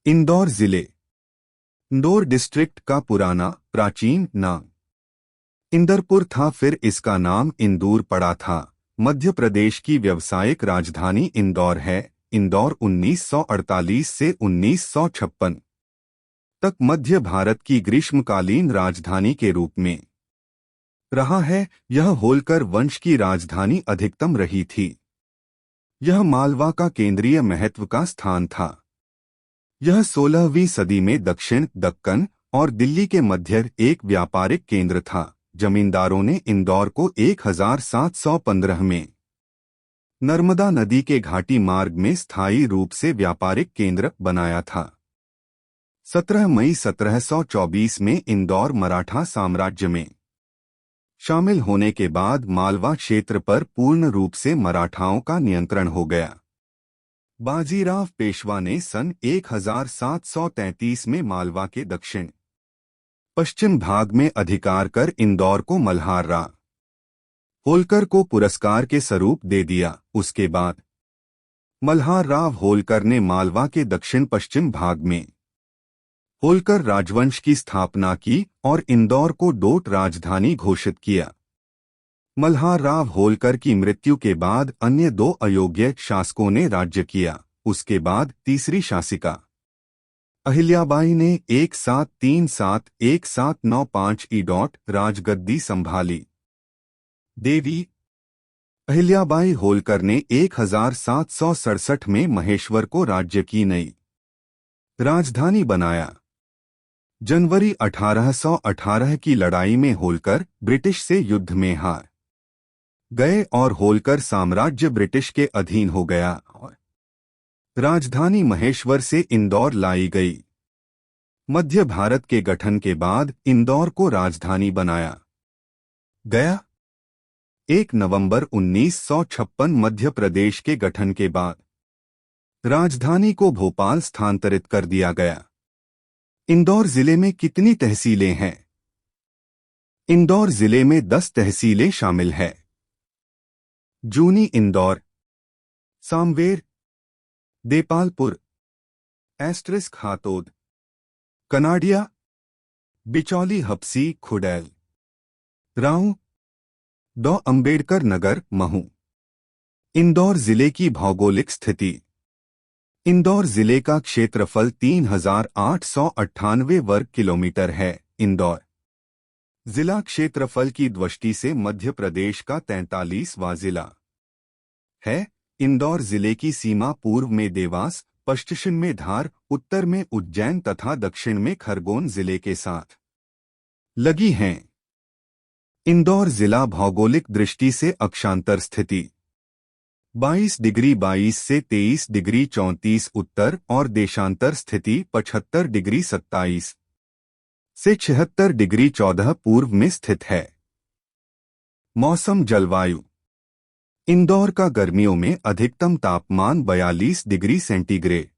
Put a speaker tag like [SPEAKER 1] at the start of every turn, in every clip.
[SPEAKER 1] इंदौर जिले। इंदौर डिस्ट्रिक्ट का पुराना प्राचीन नाम इंदरपुर था, फिर इसका नाम इंदौर पड़ा था। मध्य प्रदेश की व्यावसायिक राजधानी इंदौर है। इंदौर 1948 से 1956 तक मध्य भारत की ग्रीष्मकालीन राजधानी के रूप में रहा है। यह होलकर वंश की राजधानी अधिकतम रही थी। यह मालवा का केंद्रीय महत्व का स्थान था। यह 16वीं सदी में दक्षिण दक्कन और दिल्ली के मध्य एक व्यापारिक केंद्र था। जमींदारों ने इंदौर को 1715 में नर्मदा नदी के घाटी मार्ग में स्थायी रूप से व्यापारिक केंद्र बनाया था। 17 मई 1724 में इंदौर मराठा साम्राज्य में शामिल होने के बाद मालवा क्षेत्र पर पूर्ण रूप से मराठाओं का नियंत्रण हो गया। बाजीराव पेशवा ने सन 1733 में मालवा के दक्षिण पश्चिम भाग में अधिकार कर इंदौर को मल्हार राव होलकर को पुरस्कार के स्वरूप दे दिया। उसके बाद मल्हार राव होलकर ने मालवा के दक्षिण पश्चिम भाग में होलकर राजवंश की स्थापना की और इंदौर को डोट राजधानी घोषित किया। मल्हार राव होलकर की मृत्यु के बाद अन्य दो अयोग्य शासकों ने राज्य किया। उसके बाद तीसरी शासिका अहिल्याबाई ने 1737-1795 राजगद्दी संभाली। देवी अहिल्याबाई होलकर ने 1767 में महेश्वर को राज्य की नई राजधानी बनाया। जनवरी 1818 की लड़ाई में होलकर ब्रिटिश से युद्ध में हार गए और होलकर साम्राज्य ब्रिटिश के अधीन हो गया और राजधानी महेश्वर से इंदौर लाई गई। मध्य भारत के गठन के बाद इंदौर को राजधानी बनाया गया। 1 नवंबर 1956 मध्य प्रदेश के गठन के बाद राजधानी को भोपाल स्थानांतरित कर दिया गया। इंदौर जिले में कितनी तहसीलें हैं? इंदौर जिले में 10 तहसीलें शामिल हैं। जूनी इंदौर, सामवेर, देपालपुर, हातोद, कनाडिया, बिचौली, हप्सी, खुडैल, राऊ, डॉ अंबेडकर नगर, महू। इंदौर जिले की भौगोलिक स्थिति। इंदौर जिले का क्षेत्रफल 3898 वर्ग किलोमीटर है। इंदौर जिला क्षेत्रफल की दृष्टि से मध्य प्रदेश का 43वां जिला है। इंदौर जिले की सीमा पूर्व में देवास, पश्चिम में धार, उत्तर में उज्जैन तथा दक्षिण में खरगोन जिले के साथ लगी हैं। इंदौर जिला भौगोलिक दृष्टि से अक्षांतर स्थिति 22 डिग्री 22 से 23 डिग्री 34 उत्तर और देशांतर स्थिति 75 डिग्री 27 से 76 डिग्री 14 पूर्व में स्थित है। मौसम जलवायु। इंदौर का गर्मियों में अधिकतम तापमान 42 डिग्री सेंटीग्रेड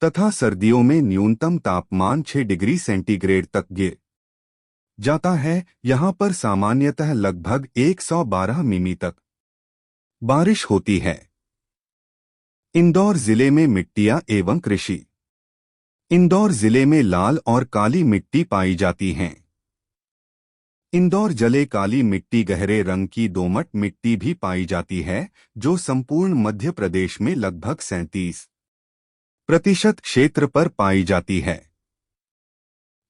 [SPEAKER 1] तथा सर्दियों में न्यूनतम तापमान 6 डिग्री सेंटीग्रेड तक गिर जाता है। यहाँ पर सामान्यतः लगभग 112 मिमी तक बारिश होती है। इंदौर जिले में मिट्टियाँ एवं कृषि। इंदौर जिले में लाल और काली मिट्टी पाई जाती हैं। इंदौर जिले काली मिट्टी, गहरे रंग की दोमट मिट्टी भी पाई जाती है, जो संपूर्ण मध्य प्रदेश में लगभग 37% क्षेत्र पर पाई जाती है।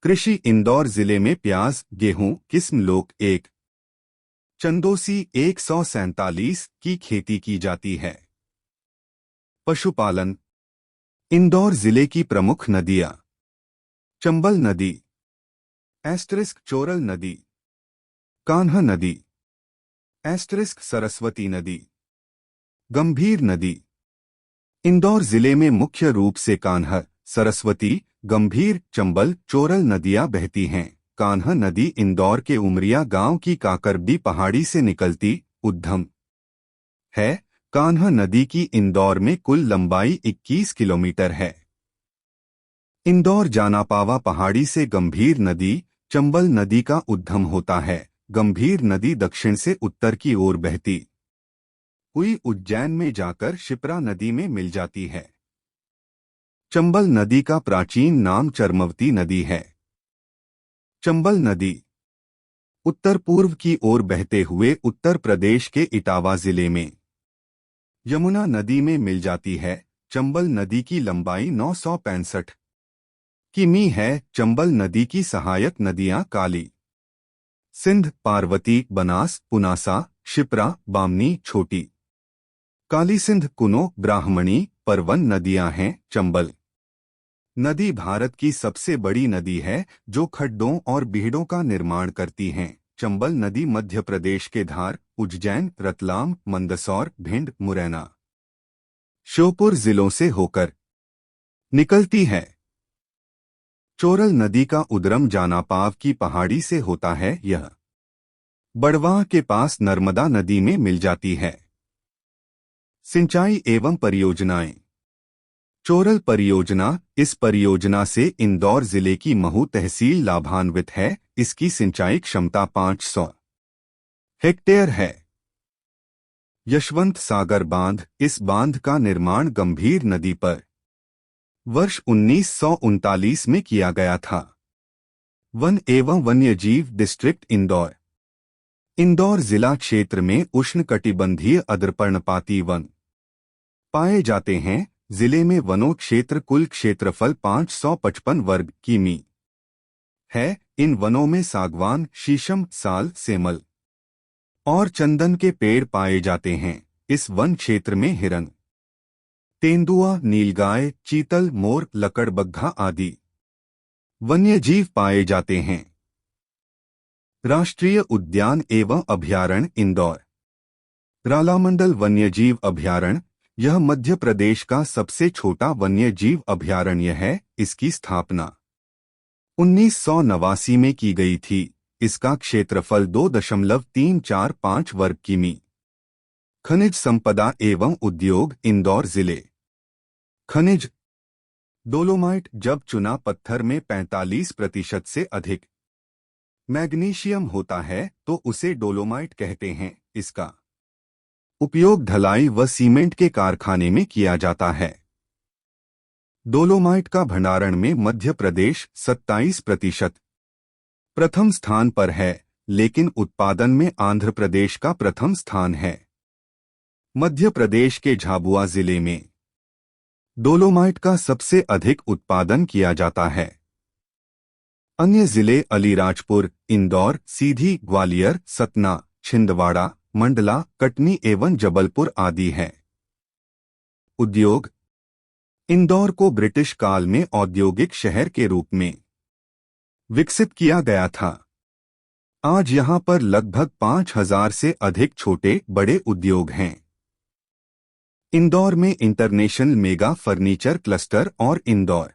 [SPEAKER 1] कृषि। इंदौर जिले में प्याज, गेहूं किस्म लोक 1 चंदोसी 147 की खेती की जाती है। पशुपालन। इंदौर जिले की प्रमुख नदियां चंबल नदी, चोरल नदी, कान्हा नदी, सरस्वती नदी, गंभीर नदी। इंदौर जिले में मुख्य रूप से कान्हा, सरस्वती, गंभीर, चंबल, चोरल नदियां बहती हैं। कान्हा नदी इंदौर के उमरिया गांव की काकरबी पहाड़ी से निकलती उद्गम है। कान्हा नदी की इंदौर में कुल लंबाई 21 किलोमीटर है। इंदौर जानापावा पहाड़ी से गंभीर नदी, चंबल नदी का उद्गम होता है। गंभीर नदी दक्षिण से उत्तर की ओर बहती हुई उज्जैन में जाकर शिप्रा नदी में मिल जाती है। चंबल नदी का प्राचीन नाम चर्मवती नदी है। चंबल नदी उत्तर पूर्व की ओर बहते हुए उत्तर प्रदेश के इटावा जिले में यमुना नदी में मिल जाती है। चंबल नदी की लंबाई 965 किमी है। चंबल नदी की सहायक नदियां काली सिंध, पार्वती, बनास, पुनासा, शिप्रा, बामनी, छोटी काली सिंध, कुनो, ब्राह्मणी, परवन नदियां हैं। चंबल नदी भारत की सबसे बड़ी नदी है जो खड्डों और बीहड़ों का निर्माण करती हैं। चंबल नदी मध्य प्रदेश के धार, उज्जैन, रतलाम, मंदसौर, भिंड, मुरैना, श्योपुर जिलों से होकर निकलती है। चोरल नदी का उद्गम जानापाव की पहाड़ी से होता है। यह बड़वाह के पास नर्मदा नदी में मिल जाती है। सिंचाई एवं परियोजनाएं। चोरल परियोजना। इस परियोजना से इंदौर जिले की महू तहसील लाभान्वित है। इसकी सिंचाई क्षमता 500 हेक्टेयर है। यशवंत सागर बांध। इस बांध का निर्माण गंभीर नदी पर वर्ष 1939 में किया गया था। वन एवं वन्यजीव डिस्ट्रिक्ट इंदौर। इंदौर जिला क्षेत्र में उष्णकटिबंधीय अद्रपर्णपाती वन पाए जाते हैं। जिले में वनों क्षेत्र कुल क्षेत्रफल 555 वर्ग किमी है। इन वनों में सागवान, शीशम, साल, सेमल और चंदन के पेड़ पाए जाते हैं। इस वन क्षेत्र में हिरन, तेंदुआ, नीलगाय, चीतल, मोर, लकड़बग्घा आदि वन्यजीव पाए जाते हैं। राष्ट्रीय उद्यान एवं अभयारण्य इंदौर। रालामंडल वन्यजीव अभयारण्य। यह मध्य प्रदेश का सबसे छोटा वन्यजीव अभयारण्य है। इसकी स्थापना 1989 में की गई थी। इसका क्षेत्रफल 2.345 वर्ग किमी। खनिज संपदा एवं उद्योग इंदौर जिले। खनिज डोलोमाइट। जब चुना पत्थर में 45% से अधिक मैग्नीशियम होता है तो उसे डोलोमाइट कहते हैं। इसका उपयोग ढलाई व सीमेंट के कारखाने में किया जाता है। डोलोमाइट का भंडारण में मध्य प्रदेश 27% प्रथम स्थान पर है, लेकिन उत्पादन में आंध्र प्रदेश का प्रथम स्थान है। मध्य प्रदेश के झाबुआ जिले में डोलोमाइट का सबसे अधिक उत्पादन किया जाता है। अन्य जिले अलीराजपुर, इंदौर, सीधी, ग्वालियर, सतना, छिंदवाड़ा, मंडला, कटनी एवं जबलपुर आदि हैं। उद्योग। इंदौर को ब्रिटिश काल में औद्योगिक शहर के रूप में विकसित किया गया था। आज यहां पर लगभग 5000 से अधिक छोटे बड़े उद्योग हैं। इंदौर में इंटरनेशनल मेगा फर्नीचर क्लस्टर और इंदौर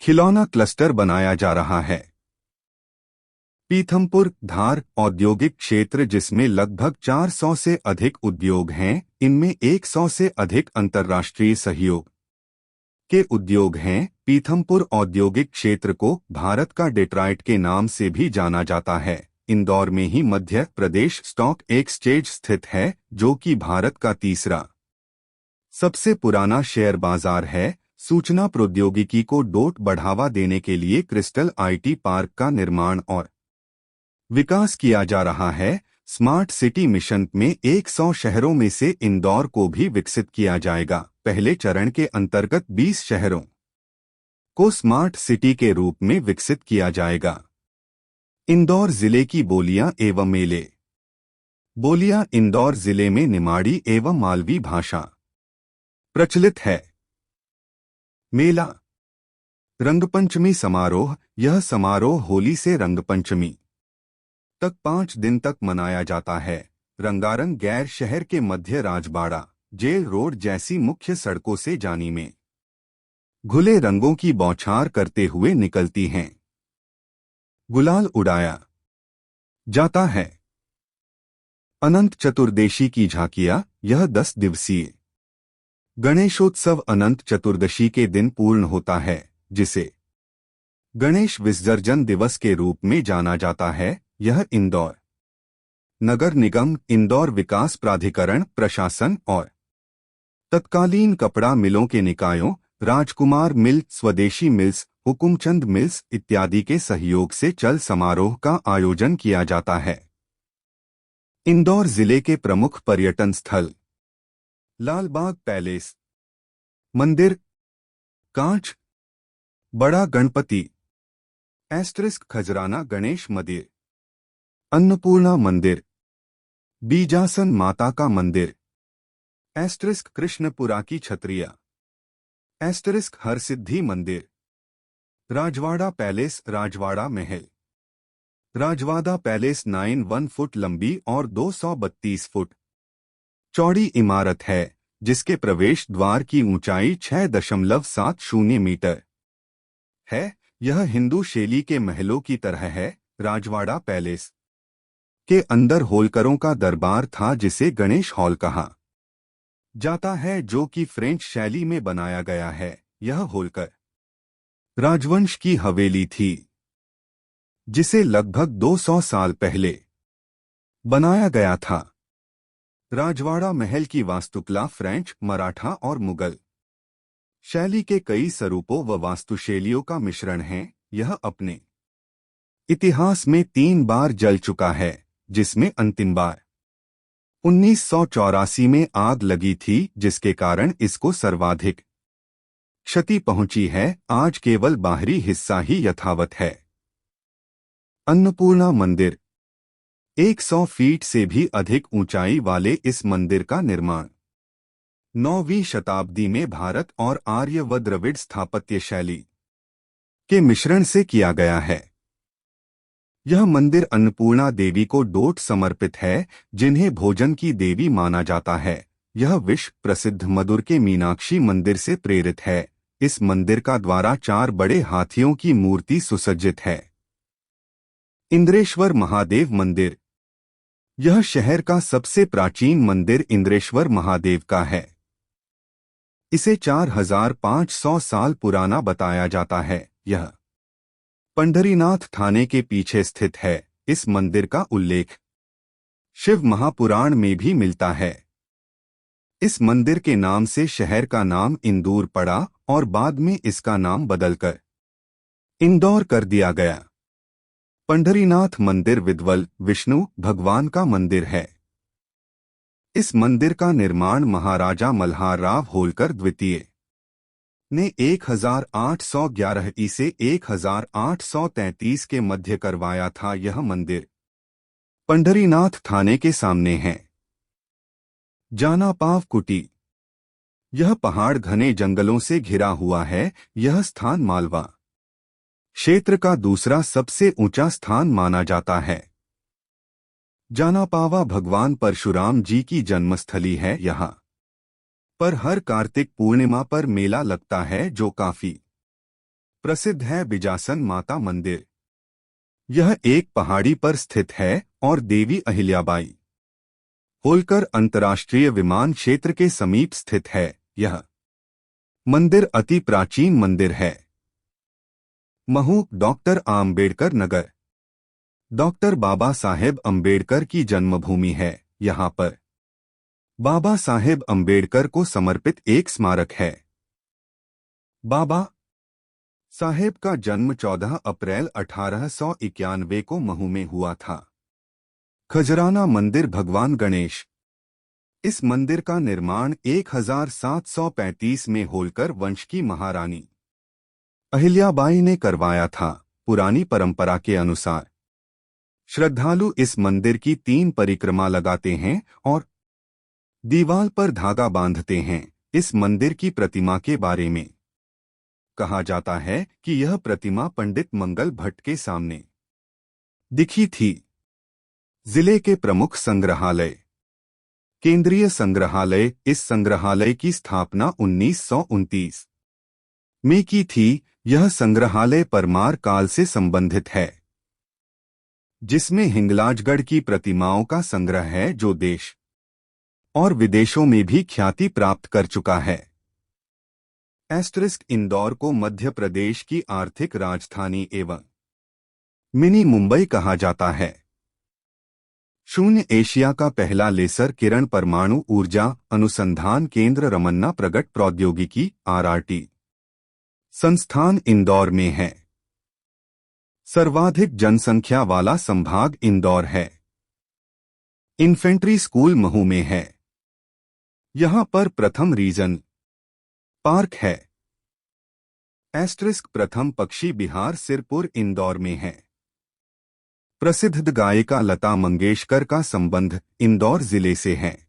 [SPEAKER 1] खिलौना क्लस्टर बनाया जा रहा है। पीथमपुर, धार औद्योगिक क्षेत्र जिसमें लगभग 400 से अधिक उद्योग हैं। इनमें 100 से अधिक अंतर्राष्ट्रीय सहयोग के उद्योग हैं। पीथमपुर औद्योगिक क्षेत्र को भारत का डेट्रॉइट के नाम से भी जाना जाता है। इंदौर में ही मध्य प्रदेश स्टॉक एक्सचेंज स्थित है, जो कि भारत का तीसरा सबसे पुराना शेयर बाजार है। सूचना प्रौद्योगिकी को बढ़ावा देने के लिए क्रिस्टल आईटी पार्क का निर्माण और विकास किया जा रहा है। स्मार्ट सिटी मिशन में 100 शहरों में से इंदौर को भी विकसित किया जाएगा। पहले चरण के अंतर्गत 20 शहरों को स्मार्ट सिटी के रूप में विकसित किया जाएगा। इंदौर जिले की बोलियां एवं मेले। बोलियां इंदौर जिले में निमाड़ी एवं मालवी भाषा प्रचलित है। मेला। रंगपंचमी समारोह। यह समारोह होली से रंगपंचमी तक 5 दिन तक मनाया जाता है। रंगारंग गैर शहर के मध्य राजबाड़ा, जेल रोड जैसी मुख्य सड़कों से जानी में घुले रंगों की बौछार करते हुए निकलती हैं। गुलाल उड़ाया जाता है। अनंत चतुर्दशी की झांकियां। यह 10 दिवसीय गणेशोत्सव अनंत चतुर्दशी के दिन पूर्ण होता है, जिसे गणेश विसर्जन दिवस के रूप में जाना जाता है। यह इंदौर नगर निगम, इंदौर विकास प्राधिकरण, प्रशासन और तत्कालीन कपड़ा मिलों के निकायों, राजकुमार मिल, स्वदेशी मिल्स, हुकुमचंद मिल्स इत्यादि के सहयोग से चल समारोह का आयोजन किया जाता है। इंदौर जिले के प्रमुख पर्यटन स्थल लालबाग पैलेस, मंदिर, कांच, बड़ा गणपति, खजराना गणेश मंदिर, अन्नपूर्णा मंदिर, बीजासन माता का मंदिर, कृष्णपुरा की छतरिया, हरसिद्धि मंदिर, राजवाड़ा पैलेस, राजवाड़ा महल। राजवाड़ा पैलेस 91 फुट लंबी और 232 फुट चौड़ी इमारत है, जिसके प्रवेश द्वार की ऊंचाई 6.70 मीटर है। यह हिंदू शैली के महलों की तरह है। राजवाड़ा पैलेस के अंदर होलकरों का दरबार था, जिसे गणेश हॉल कहा जाता है, जो कि फ्रेंच शैली में बनाया गया है। यह होलकर राजवंश की हवेली थी, जिसे लगभग 200 साल पहले बनाया गया था। राजवाड़ा महल की वास्तुकला फ्रेंच, मराठा और मुगल शैली के कई स्वरूपों व वास्तुशैलियों का मिश्रण है। यह अपने इतिहास में 3 बार जल चुका है, जिसमें अंतिम बार 1984 में आग लगी थी, जिसके कारण इसको सर्वाधिक क्षति पहुंची है। आज केवल बाहरी हिस्सा ही यथावत है। अन्नपूर्णा मंदिर 100 फीट से भी अधिक ऊंचाई वाले इस मंदिर का निर्माण 9वीं शताब्दी में भारत और आर्य व द्रविड़ स्थापत्य शैली के मिश्रण से किया गया है। यह मंदिर अन्नपूर्णा देवी को डोट समर्पित है, जिन्हें भोजन की देवी माना जाता है। यह विश्व प्रसिद्ध मदुर के मीनाक्षी मंदिर से प्रेरित है। इस मंदिर का द्वारा 4 बड़े हाथियों की मूर्ति सुसज्जित है। इंद्रेश्वर महादेव मंदिर, यह शहर का सबसे प्राचीन मंदिर इंद्रेश्वर महादेव का है। इसे 4500 साल पुराना बताया जाता है। यह पंढरीनाथ थाने के पीछे स्थित है। इस मंदिर का उल्लेख शिव महापुराण में भी मिलता है। इस मंदिर के नाम से शहर का नाम इंदौर पड़ा और बाद में इसका नाम बदलकर इंदौर कर दिया गया। पंढरीनाथ मंदिर विद्वल विष्णु भगवान का मंदिर है। इस मंदिर का निर्माण महाराजा मल्हार राव होलकर द्वितीय ने 1811 से 1833 के मध्य करवाया था। यह मंदिर पंढरीनाथ थाने के सामने है। जानापाव कुटी, यह पहाड़ घने जंगलों से घिरा हुआ है। यह स्थान मालवा क्षेत्र का दूसरा सबसे ऊंचा स्थान माना जाता है। जानापावा भगवान परशुराम जी की जन्मस्थली है। यहाँ पर हर कार्तिक पूर्णिमा पर मेला लगता है, जो काफी प्रसिद्ध है। बिजासन माता मंदिर, यह एक पहाड़ी पर स्थित है और देवी अहिल्याबाई होलकर अंतर्राष्ट्रीय विमान क्षेत्र के समीप स्थित है। यह मंदिर अति प्राचीन मंदिर है। महू डॉक्टर आम्बेडकर नगर, डॉक्टर बाबा साहेब अम्बेडकर की जन्मभूमि है। यहाँ पर बाबा साहेब अम्बेडकर को समर्पित एक स्मारक है। बाबा साहेब का जन्म 14 अप्रैल 1891 को महू में हुआ था। खजराना मंदिर भगवान गणेश, इस मंदिर का निर्माण 1735 में होलकर वंश की महारानी अहिल्याबाई ने करवाया था। पुरानी परंपरा के अनुसार श्रद्धालु इस मंदिर की 3 परिक्रमा लगाते हैं और दीवाल पर धागा बांधते हैं। इस मंदिर की प्रतिमा के बारे में कहा जाता है कि यह प्रतिमा पंडित मंगल भट्ट के सामने दिखी थी। जिले के प्रमुख संग्रहालय केंद्रीय संग्रहालय, इस संग्रहालय की स्थापना 1929 में की थी। यह संग्रहालय परमार काल से संबंधित है, जिसमें हिंगलाजगढ़ की प्रतिमाओं का संग्रह है, जो देश और विदेशों में भी ख्याति प्राप्त कर चुका है। इंदौर को मध्य प्रदेश की आर्थिक राजधानी एवं मिनी मुंबई कहा जाता है। शून्य एशिया का पहला लेसर किरण परमाणु ऊर्जा अनुसंधान केंद्र रमन्ना प्रगट प्रौद्योगिकी RRT संस्थान इंदौर में है। सर्वाधिक जनसंख्या वाला संभाग इंदौर है। इन्फेंट्री स्कूल महू में है। यहां पर प्रथम रीजन पार्क है। एस्ट्रिस्क प्रथम पक्षी बिहार सिरपुर इंदौर में है। प्रसिद्ध गायिका लता मंगेशकर का संबंध इंदौर जिले से है।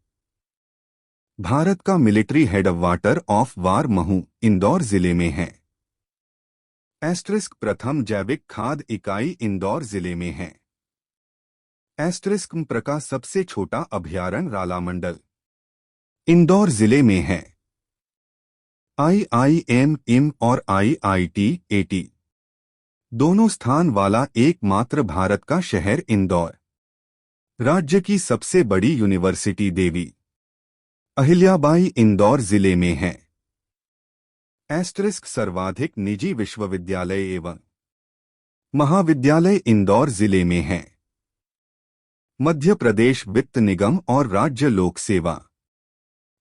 [SPEAKER 1] भारत का military headquarter of war Mhow Indore जिले में है। एस्ट्रिस्क प्रथम जैविक खाद इकाई इंदौर जिले में है। एस्ट्रिस्क का सबसे छोटा अभयारण्य रालामंडल इंदौर जिले में है। IIM इम और IIT दोनों स्थान वाला एकमात्र भारत का शहर इंदौर। राज्य की सबसे बड़ी यूनिवर्सिटी देवी अहिल्याबाई इंदौर जिले में है। एस्ट्रिस्क सर्वाधिक निजी विश्वविद्यालय एवं महाविद्यालय इंदौर जिले में है। मध्य प्रदेश वित्त निगम और राज्य लोक सेवा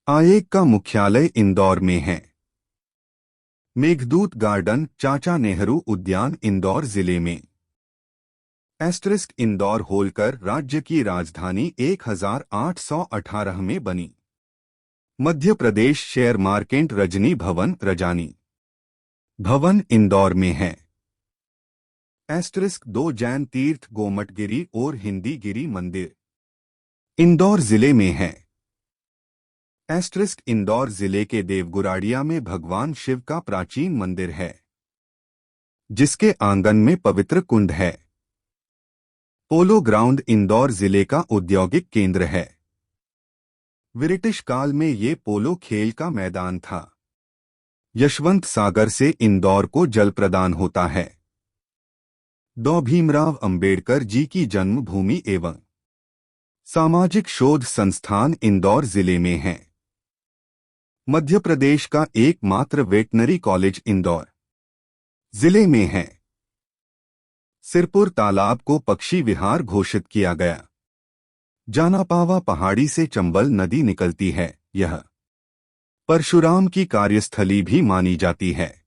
[SPEAKER 1] आयोग का मुख्यालय इंदौर में है। मेघदूत गार्डन चाचा नेहरू उद्यान इंदौर जिले में। एस्ट्रिस्क इंदौर होलकर राज्य की राजधानी 1818 में बनी। मध्य प्रदेश शेयर मार्केट रजनी भवन रजानी भवन इंदौर में है। एस्ट्रिस्क 2 जैन तीर्थ गोमटगिरी और हिंदी गिरी मंदिर इंदौर जिले में है। एस्ट्रिस्क इंदौर जिले के देवगुराड़िया में भगवान शिव का प्राचीन मंदिर है, जिसके आंगन में पवित्र कुंड है। पोलो ग्राउंड इंदौर जिले का औद्योगिक केंद्र है। ब्रिटिश काल में ये पोलो खेल का मैदान था। यशवंत सागर से इंदौर को जल प्रदान होता है। डॉ भीमराव अंबेडकर जी की जन्मभूमि एवं सामाजिक शोध संस्थान इंदौर जिले में है। मध्य प्रदेश का एकमात्र वेटनरी कॉलेज इंदौर जिले में है। सिरपुर तालाब को पक्षी विहार घोषित किया गया। जानापावा पहाड़ी से चंबल नदी निकलती है। यह परशुराम की कार्यस्थली भी मानी जाती है।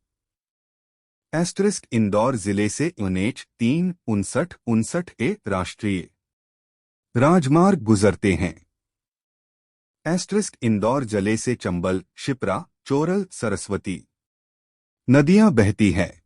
[SPEAKER 1] एस्ट्रिस्क इंदौर जिले से NH 359 राष्ट्रीय राजमार्ग गुजरते हैं। एस्ट्रिस्क इंदौर जिले से चंबल, शिप्रा, चोरल, सरस्वती नदियां बहती है।